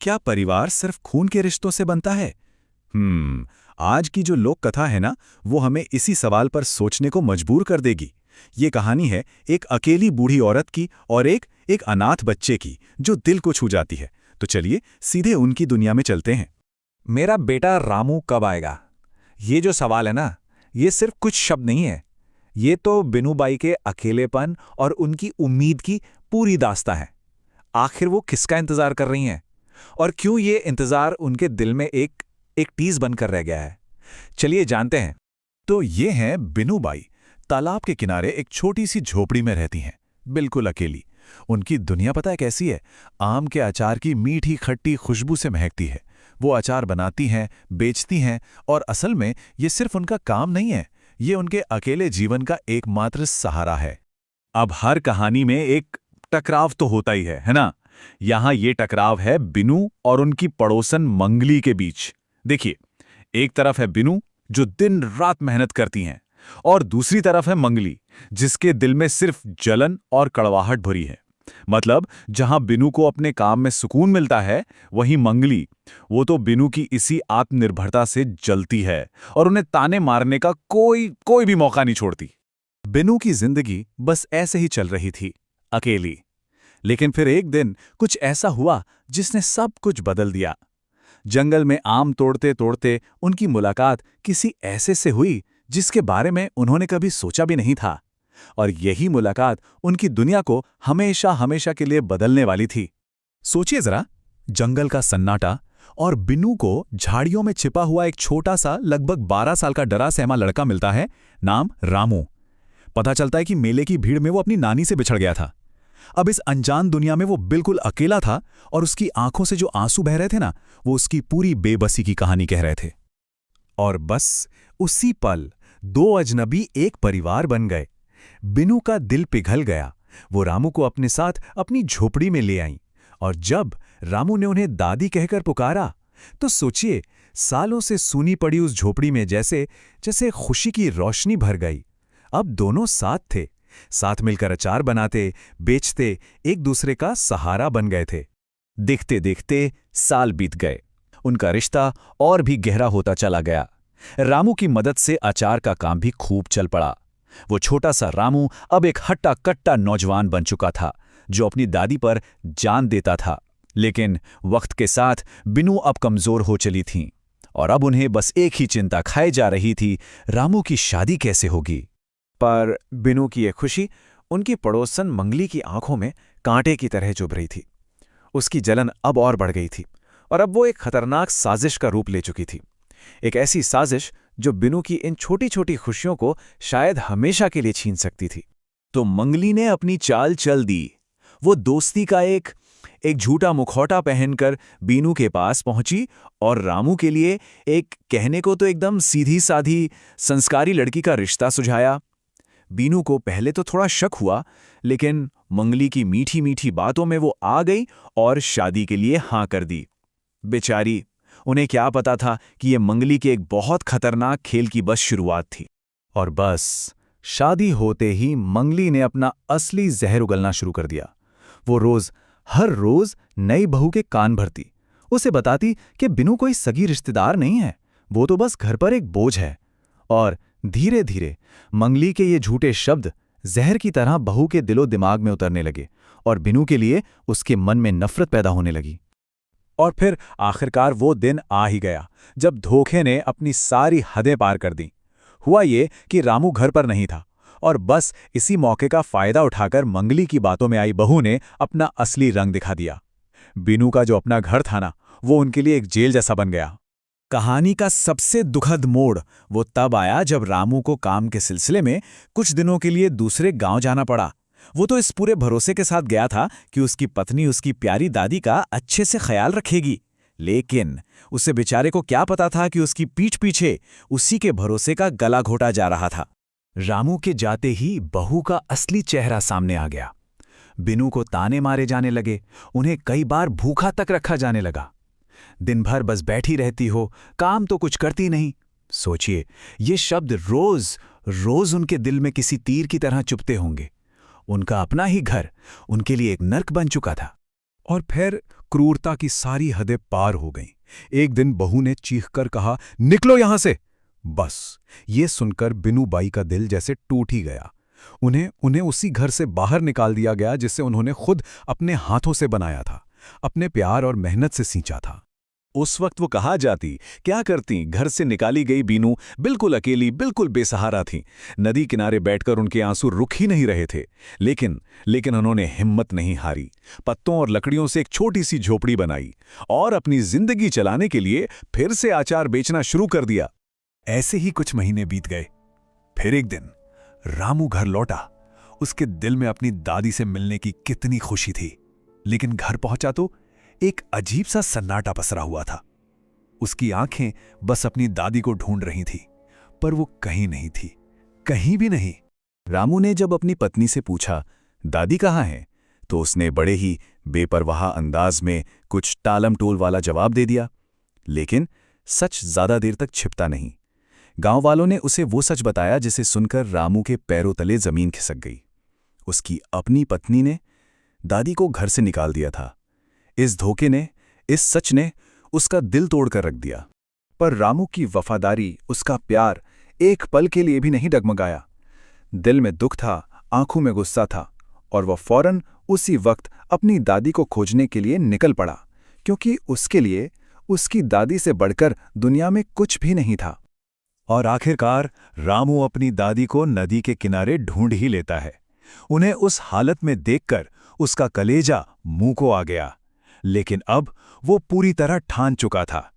क्या परिवार सिर्फ खून के रिश्तों से बनता है? आज की जो लोक कथा है ना, वो हमें इसी सवाल पर सोचने को मजबूर कर देगी। ये कहानी है एक अकेली बूढ़ी औरत की और एक अनाथ बच्चे की, जो दिल को छू जाती है। तो चलिए सीधे उनकी दुनिया में चलते हैं। मेरा बेटा रामू कब आएगा? ये जो सवाल है ना, ये सिर्फ कुछ शब्द नहीं है। ये तो बिनूबाई के अकेलेपन और उनकी उम्मीद की पूरी दास्तां है। आखिर वो किसका इंतजार कर रही हैं? और क्यों ये इंतजार उनके दिल में एक एक टीज बनकर रह गया है? चलिए जानते हैं। तो ये हैं बिनूबाई। तालाब के किनारे एक छोटी सी झोपड़ी में रहती हैं, बिल्कुल अकेली। उनकी दुनिया पता है कैसी है? आम के अचार की मीठी खट्टी खुशबू से महकती है। वो अचार बनाती हैं, बेचती हैं, और असल में ये सिर्फ उनका काम नहीं है, ये उनके अकेले जीवन का एकमात्र सहारा है। अब हर कहानी में एक टकराव तो होता ही है ना? यहां ये टकराव है बिनू और उनकी पड़ोसन मंगली के बीच। देखिए, एक तरफ है बिनू, जो दिन रात मेहनत करती हैं, और दूसरी तरफ है मंगली, जिसके दिल में सिर्फ जलन और कड़वाहट भरी है। मतलब जहां बिनू को अपने काम में सुकून मिलता है, वहीं मंगली, वो तो बिनू की इसी आत्मनिर्भरता से जलती है और उन्हें ताने मारने का कोई भी मौका नहीं छोड़ती। बिनू की जिंदगी बस ऐसे ही चल रही थी, अकेली। लेकिन फिर एक दिन कुछ ऐसा हुआ जिसने सब कुछ बदल दिया। जंगल में आम तोड़ते तोड़ते उनकी मुलाकात किसी ऐसे से हुई जिसके बारे में उन्होंने कभी सोचा भी नहीं था, और यही मुलाकात उनकी दुनिया को हमेशा हमेशा के लिए बदलने वाली थी। सोचिए जरा, जंगल का सन्नाटा और बिनू को झाड़ियों में छिपा हुआ एक छोटा सा लगभग 12 साल का डरा सहमा लड़का मिलता है, नाम रामू। पता चलता है कि मेले की भीड़ में वो अपनी नानी से बिछड़ गया था। अब इस अनजान दुनिया में वो बिल्कुल अकेला था, और उसकी आंखों से जो आंसू बह रहे थे ना, वो उसकी पूरी बेबसी की कहानी कह रहे थे। और बस उसी पल दो अजनबी एक परिवार बन गए। बिनू का दिल पिघल गया। वो रामू को अपने साथ अपनी झोपड़ी में ले आईं, और जब रामू ने उन्हें दादी कहकर पुकारा, तो सोचिए, सालों से सूनी पड़ी उस झोपड़ी में जैसे जैसे खुशी की रोशनी भर गई। अब दोनों साथ थे, साथ मिलकर अचार बनाते, बेचते, एक दूसरे का सहारा बन गए थे। देखते देखते साल बीत गए। उनका रिश्ता और भी गहरा होता चला गया। रामू की मदद से अचार का काम भी खूब चल पड़ा। वो छोटा सा रामू अब एक हट्टा कट्टा नौजवान बन चुका था, जो अपनी दादी पर जान देता था। लेकिन वक्त के साथ बिनू अब कमजोर हो चली थीं, और अब उन्हें बस एक ही चिंता खाए जा रही थी, रामू की शादी कैसे होगी। पर बिनू की ये खुशी उनकी पड़ोसन मंगली की आंखों में कांटे की तरह चुभ रही थी। उसकी जलन अब और बढ़ गई थी, और अब वो एक खतरनाक साजिश का रूप ले चुकी थी। एक ऐसी साजिश जो बिनू की इन छोटी छोटी खुशियों को शायद हमेशा के लिए छीन सकती थी। तो मंगली ने अपनी चाल चल दी। वो दोस्ती का एक झूठा मुखौटा पहनकर बीनू के पास पहुंची, और रामू के लिए एक कहने को तो एकदम सीधी साधी संस्कारी लड़की का रिश्ता सुझाया। बीनू को पहले तो थोड़ा शक हुआ, लेकिन मंगली की मीठी मीठी बातों में वो आ गई और शादी के लिए हां कर दी। बेचारी, उन्हें क्या पता था कि ये मंगली के एक बहुत खतरनाक खेल की बस शुरुआत थी। और बस शादी होते ही मंगली ने अपना असली जहर उगलना शुरू कर दिया। वो हर रोज नई बहू के कान भरती, उसे बताती कि बिनू कोई सगी रिश्तेदार नहीं है, वो तो बस घर पर एक बोझ है। और धीरे धीरे मंगली के ये झूठे शब्द जहर की तरह बहू के दिलो दिमाग में उतरने लगे, और बिनू के लिए उसके मन में नफरत पैदा होने लगी। और फिर आखिरकार वो दिन आ ही गया, जब धोखे ने अपनी सारी हदें पार कर दी। हुआ ये कि रामू घर पर नहीं था, और बस इसी मौके का फायदा उठाकर मंगली की बातों में आई बहू ने अपना असली रंग दिखा दिया। बिनू का जो अपना घर था ना, वो उनके लिए एक जेल जैसा बन गया। कहानी का सबसे दुखद मोड़ वो तब आया जब रामू को काम के सिलसिले में कुछ दिनों के लिए दूसरे गांव जाना पड़ा। वो तो इस पूरे भरोसे के साथ गया था कि उसकी पत्नी उसकी प्यारी दादी का अच्छे से ख्याल रखेगी, लेकिन उसे बेचारे को क्या पता था कि उसकी पीठ पीछे उसी के भरोसे का गला घोटा जा रहा था। रामू के जाते ही बहू का असली चेहरा सामने आ गया। बिनू को ताने मारे जाने लगे, उन्हें कई बार भूखा तक रखा जाने लगा। दिन भर बस बैठी रहती हो, काम तो कुछ करती नहीं। सोचिए, ये शब्द रोज रोज उनके दिल में किसी तीर की तरह चुभते होंगे। उनका अपना ही घर उनके लिए एक नर्क बन चुका था। और फिर क्रूरता की सारी हदें पार हो गईं। एक दिन बहू ने चीखकर कहा, निकलो यहां से। बस ये सुनकर बिनूबाई का दिल जैसे टूट ही गया। उन्हें उसी घर से बाहर निकाल दिया गया जिसे उन्होंने खुद अपने हाथों से बनाया था, अपने प्यार और मेहनत से सींचा था। उस वक्त वो कहाँ जाती, क्या करती? घर से निकाली गई बीनू बिल्कुल अकेली, बिल्कुल बेसहारा थी। नदी किनारे बैठकर उनके आंसू रुक ही नहीं रहे थे। लेकिन उन्होंने हिम्मत नहीं हारी। पत्तों और लकड़ियों से एक छोटी सी झोपड़ी बनाई और अपनी जिंदगी चलाने के लिए फिर से अचार बेचना शुरू कर दिया। ऐसे ही कुछ महीने बीत गए। फिर एक दिन रामू घर लौटा। उसके दिल में अपनी दादी से मिलने की कितनी खुशी थी, लेकिन घर पहुंचा तो एक अजीब सा सन्नाटा पसरा हुआ था। उसकी आंखें बस अपनी दादी को ढूंढ रही थी, पर वो कहीं नहीं थी, कहीं भी नहीं। रामू ने जब अपनी पत्नी से पूछा, दादी कहाँ है, तो उसने बड़े ही बेपरवाह अंदाज में कुछ टालम-टोल वाला जवाब दे दिया। लेकिन सच ज्यादा देर तक छिपता नहीं। गांव वालों ने उसे वो सच बताया जिसे सुनकर रामू के पैरों तले जमीन खिसक गई। उसकी अपनी पत्नी ने दादी को घर से निकाल दिया था। इस धोखे ने, इस सच ने उसका दिल तोड़कर रख दिया। पर रामू की वफादारी, उसका प्यार एक पल के लिए भी नहीं डगमगाया। दिल में दुख था, आंखों में गुस्सा था, और वह फौरन उसी वक्त अपनी दादी को खोजने के लिए निकल पड़ा, क्योंकि उसके लिए उसकी दादी से बढ़कर दुनिया में कुछ भी नहीं था। और आखिरकार रामू अपनी दादी को नदी के किनारे ढूंढ ही लेता है। उन्हें उस हालत में देखकर उसका कलेजा मुंह को आ गया। लेकिन अब वो पूरी तरह ठान चुका था।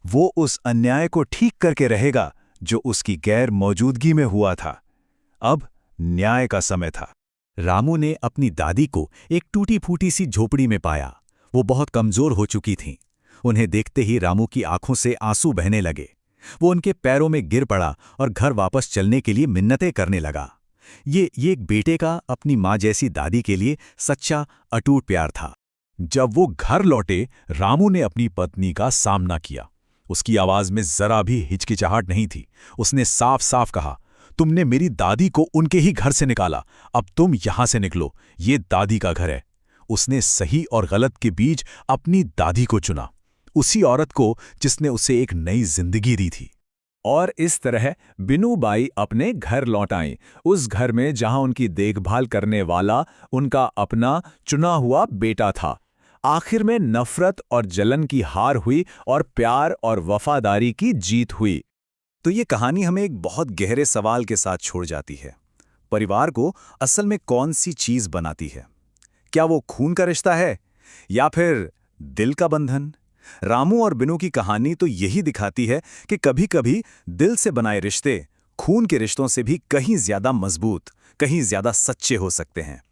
वो उस अन्याय को ठीक करके रहेगा जो उसकी गैर मौजूदगी में हुआ था। अब न्याय का समय था। रामू ने अपनी दादी को एक टूटी-फूटी सी झोपड़ी में पाया। वो बहुत कमजोर हो चुकी थीं। उन्हें देखते ही रामू की आंखों से आंसू बहने लगे। वो उनके पैरों में गिर पड़ा और घर वापस चलने के लिए मिन्नतें करने लगा। ये एक बेटे का अपनी माँ जैसी दादी के लिए सच्चा अटूट प्यार था। जब वो घर लौटे, रामू ने अपनी पत्नी का सामना किया। उसकी आवाज में जरा भी हिचकिचाहट नहीं थी। उसने साफ साफ कहा, तुमने मेरी दादी को उनके ही घर से निकाला, अब तुम यहां से निकलो, ये दादी का घर है। उसने सही और गलत के बीच अपनी दादी को चुना, उसी औरत को जिसने उसे एक नई जिंदगी दी थी। और इस तरह बिनूबाई अपने घर लौट आईं, उस घर में जहां उनकी देखभाल करने वाला उनका अपना चुना हुआ बेटा था। आखिर में नफरत और जलन की हार हुई और प्यार और वफादारी की जीत हुई। तो ये कहानी हमें एक बहुत गहरे सवाल के साथ छोड़ जाती है। परिवार को असल में कौन सी चीज बनाती है? क्या वो खून का रिश्ता है या फिर दिल का बंधन? रामू और बिनू की कहानी तो यही दिखाती है कि कभी-कभी दिल से बनाए रिश्ते खून के रिश्तों से भी कहीं ज्यादा मजबूत, कहीं ज्यादा सच्चे हो सकते हैं।